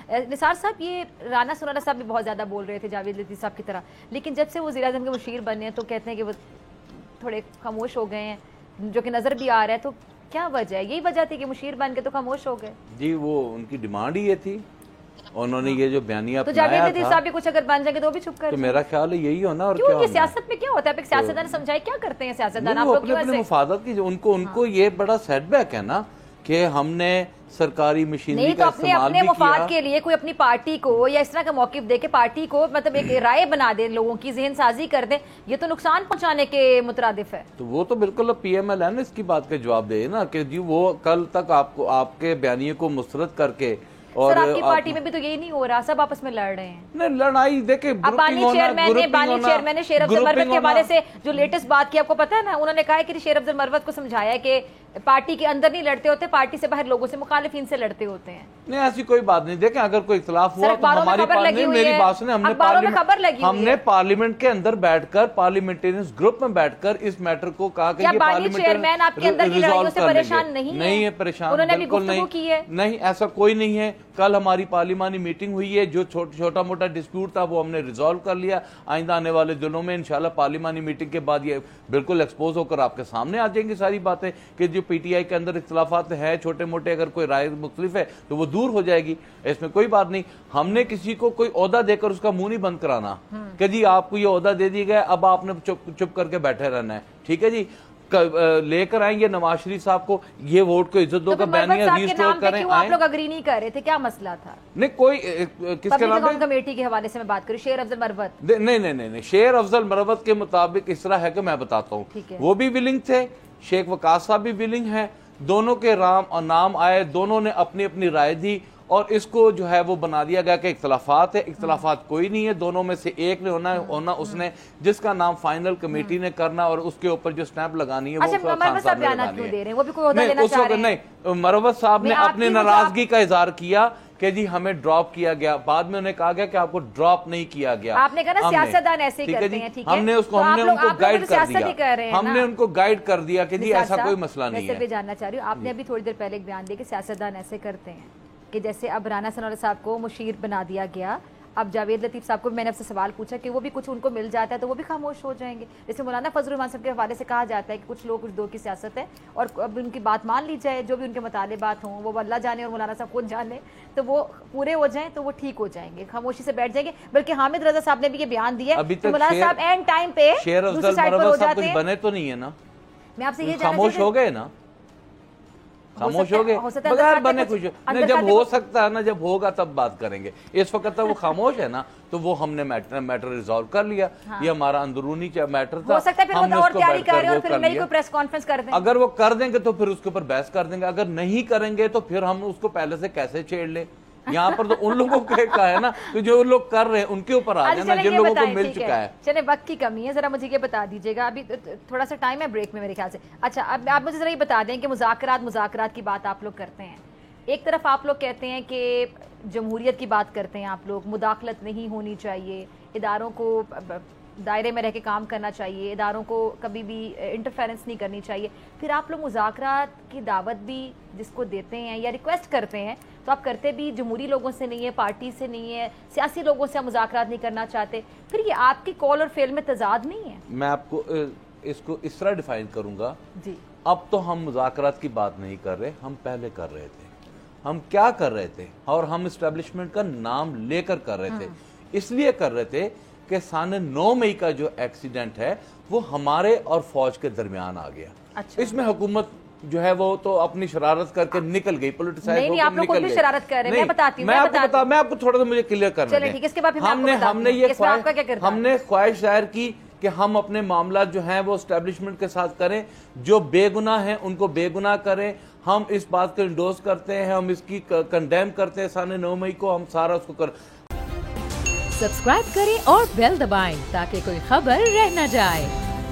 نثار صاحب یہ رانا سنانا صاحب بھی بہت زیادہ بول رہے تھے جاوید لطیف صاحب کی طرح، لیکن جب سے وہ وزیر اعظم کے مشیر بنے ہیں تو کہتے ہیں کہ وہ تھوڑے خاموش ہو گئے ہیں، جو کہ نظر بھی آ رہا ہے. تو کیا وجہ ہے؟ یہی وجہ تھی کہ مشیر بن کے تو خاموش ہو گئے؟ جی وہ ان کی ڈیمانڈ ہی یہ تھی، انہوں نے یہ جو بیانیہ تو اپنایا جاوید لطیف صاحب بھی کچھ اگر بن جائیں گے تو بھی چھپ کر تو میرا خیال ہے یہی ہونا. اور کیوں یہ سیاست میں کیا ہوتا ہے؟ سیاستدان سمجھائے کیا کرتے ہیں سیاستدان آپ لوگ؟ اپنے مفادات کی ان کو یہ بڑا سیٹ بیک ہے نا کہ ہم نے سرکاری مشینری کا استعمال بھی اپنے مفاد کے لیے کوئی اپنی پارٹی کو یا اس طرح کا موقف دے کے پارٹی کو مطلب ایک رائے بنا دے، لوگوں کی ذہن سازی کر دے، یہ تو نقصان پہنچانے کے مترادف ہے. تو وہ تو بالکل پی ایم ایل ہے نا اس کی بات کا جواب دے نا کہ جی وہ کل تک آپ کے بیانیے کو مسترد کر کے. سر آپ کی پارٹی میں بھی تو یہی نہیں ہو رہا، سب آپس میں لڑ رہے ہیں. نہیں لڑائی دیکھیں، بانی چیئرمین نے شیر افضل مروت کے حوالے سے جو لیٹسٹ بات کی آپ کو پتا ہے نا، انہوں نے کہا ہے کہ شیر افضل مروت کو سمجھایا کہ پارٹی کے اندر نہیں لڑتے ہوتے، پارٹی سے باہر لوگوں سے مخالفین سے لڑتے ہوتے ہیں. نہیں ایسی کوئی بات نہیں. دیکھیں اگر کوئی اختلاف ہوا تو ہماری پارٹی، میری بات سنیں، ہم نے پارلیمنٹ کے اندر بیٹھ کر پارلیمنٹرینز گروپ میں بیٹھ کر اس میٹر کو کہا کہ یہ چیئرمین آپ کے اندر کی لڑائیوں سے پریشان نہیں ہے. پریشان انہوں نے بھی بالکل گفتگو کی ہے. نہیں ایسا کوئی نہیں ہے. کل ہماری پارلیمانی میٹنگ ہوئی ہے، جو چھوٹا موٹا ڈسپیوٹ تھا وہ ہم نے ریزالو کر لیا. آئندہ آنے والے دنوں میں انشاءاللہ پارلیمانی میٹنگ کے بعد یہ بالکل ایکسپوز ہو کر آپ کے سامنے آ جائیں گی ساری باتیں کہ جو پی ٹی آئی کے اندر اختلافات ہیں چھوٹے موٹے، اگر کوئی رائے مختلف ہے تو وہ دور ہو جائے گی. اس میں کوئی بات نہیں. ہم نے کسی کو کوئی عہدہ دے کر اس کا منہ نہیں بند کرانا کہ جی آپ کو یہ عہدہ دے دی گیا اب آپ نے چپ کر کے بیٹھے رہنا ہے. ٹھیک ہے جی، لے کر آئیں گے نواز شریف صاحب کو، یہ ووٹ کو عزت دو کا بیانیہ ریسٹور کریں. آپ لوگ اگری نہیں کر رہے تھے، کیا مسئلہ تھا؟ نہیں کوئی کس کے نام پہ کمیٹی کے حوالے سے میں بات کروں، شیر افضل مروت. نہیں شیر افضل مروت کے مطابق اس طرح ہے کہ میں بتاتا ہوں، وہ بھی ولنگ تھے، شیخ وقاص صاحب بھی ولنگ ہیں، دونوں کے نام آئے، دونوں نے اپنی اپنی رائے دی اور اس کو جو ہے وہ بنا دیا گیا کہ اختلافات ہے. اختلافات کوئی نہیں ہے، دونوں میں سے ایک نے ہونا اس نے جس کا نام فائنل کمیٹی نے کرنا اور اس کے اوپر جو سٹیمپ لگانی ہے وہ مروت صاحب بیانات کیوں دے رہے ہیں؟ وہ بھی کوئی عہدہ لینا چاہ رہے ہیں؟ نہیں، مروت صاحب نے اپنی ناراضگی کا اظہار کیا کہ جی ہمیں ڈراپ کیا گیا. بعد میں انہیں کہا گیا کہ آپ کو ڈراپ نہیں کیا گیا. آپ نے کہا نا سیاستدان ایسے ہی کرتے ہیں. ٹھیک ہے، ہم نے ان کو گائیڈ کر دیا، ہم نے ان کو گائیڈ کر دیا کہ جی ایسا کوئی مسئلہ نہیں ہے. میں صرف جاننا چاہ رہی ہوں، آپ نے ابھی تھوڑی دیر پہلے ایک بیان دیا کہ سیاستدان ایسے کرتے ہیں کہ جیسے اب رانا ثناءاللہ صاحب کو مشیر بنا دیا گیا، اب جاوید لطیف صاحب کو میں نے آپ سے سوال پوچھا کہ وہ بھی کچھ ان کو مل جاتا ہے تو وہ بھی خاموش ہو جائیں گے. جیسے مولانا فضل الرحمان صاحب کے حوالے سے کہا جاتا ہے کہ کچھ لوگ کچھ دو کی سیاست ہے اور اب ان کی بات مان لی جائے، جو بھی ان کے مطالبات ہوں وہ اللہ جانے اور مولانا صاحب خود جانے، تو وہ پورے ہو جائیں تو وہ ٹھیک ہو جائیں گے، خاموشی سے بیٹھ جائیں گے. بلکہ حامد رضا صاحب نے بھی یہ بیان دیا ہے کہ مولانا صاحب اینڈ ٹائم پہ دوسری سائڈ پر ہو جاتے ہیں. بنے تو نہیں ہے نا، میں آپ سے یہ خاموش ہو گئے نا، خاموش ہو گئے بغیر بنے خوش. جب ہو سکتا ہے نا، جب ہوگا تب بات کریں گے. اس وقت تک وہ خاموش ہے نا تو وہ ہم نے میٹر ریزالو کر لیا. یہ ہمارا اندرونی میٹر تھا. ہو سکتا ہے پھر وہ اور تیاری کر رہے ہیں اور پھر میری کوئی پریس کانفرنس کر دیں. اگر وہ کر دیں گے تو پھر اس کے اوپر بحث کر دیں گے، اگر نہیں کریں گے تو پھر ہم اس کو پہلے سے کیسے چھیڑ لیں. یہاں پر تو ان لوگوں کا ہے نا کہ جو لوگ کر رہے ہیں ان کے اوپر آ جانا جن لوگوں کو مل چکا ہے. چلے وقت کی کمی ہے، ذرا مجھے یہ بتا دیجیے گا، ابھی تھوڑا سا ٹائم ہے بریک میں میرے خیال سے. اچھا اب آپ مجھے ذرا یہ بتا دیں کہ مذاکرات کی بات آپ لوگ کرتے ہیں، ایک طرف آپ لوگ کہتے ہیں کہ جمہوریت کی بات کرتے ہیں آپ لوگ، مداخلت نہیں ہونی چاہیے، اداروں کو دائرے میں رہ کے کام کرنا چاہیے، اداروں کو کبھی بھی انٹرفیرنس نہیں کرنی چاہیے. پھر آپ لوگ مذاکرات کی دعوت بھی جس کو دیتے ہیں یا ریکویسٹ کرتے ہیں تو آپ کرتے بھی جمہوری لوگوں سے نہیں ہے، پارٹی سے نہیں ہے، سیاسی لوگوں سے آپ مذاکرات نہیں کرنا چاہتے. پھر یہ آپ کی کال اور فعل میں تضاد نہیں ہے؟ میں آپ کو اس کو اس طرح ڈیفائن کروں گا. جی اب تو ہم مذاکرات کی بات نہیں کر رہے، ہم پہلے کر رہے تھے. ہم کیا کر رہے تھے اور ہم اسٹیبلشمنٹ کا نام لے کر رہے تھے. اس لیے کر رہے تھے کہ سال 9 مئی کا جو ایکسیڈنٹ ہے وہ ہمارے اور فوج کے درمیان آ گیا. اس میں حکومت جو ہے وہ تو اپنی شرارت کر کے نکل گئی، پولیٹیسائز ہو کے نکل گئی. شرارت کر رہے ہیں، میں بتاتی ہوں، میں آپ کو تھوڑا سا مجھے کلیئر کرنا ہے. ہم نے خواہش ظاہر کی کہ ہم اپنے معاملات جو ہیں وہ اسٹیبلشمنٹ کے ساتھ کریں، جو بے گناہ ہیں ان کو بے گناہ کریں. ہم اس بات کو انڈورس کرتے ہیں، ہم اس کی کنڈیم کرتے ہیں. سال 9 مئی کو ہم سارا اس کو سبسکرائب کریں اور بیل دبائیں تاکہ کوئی خبر رہ نہ جائے.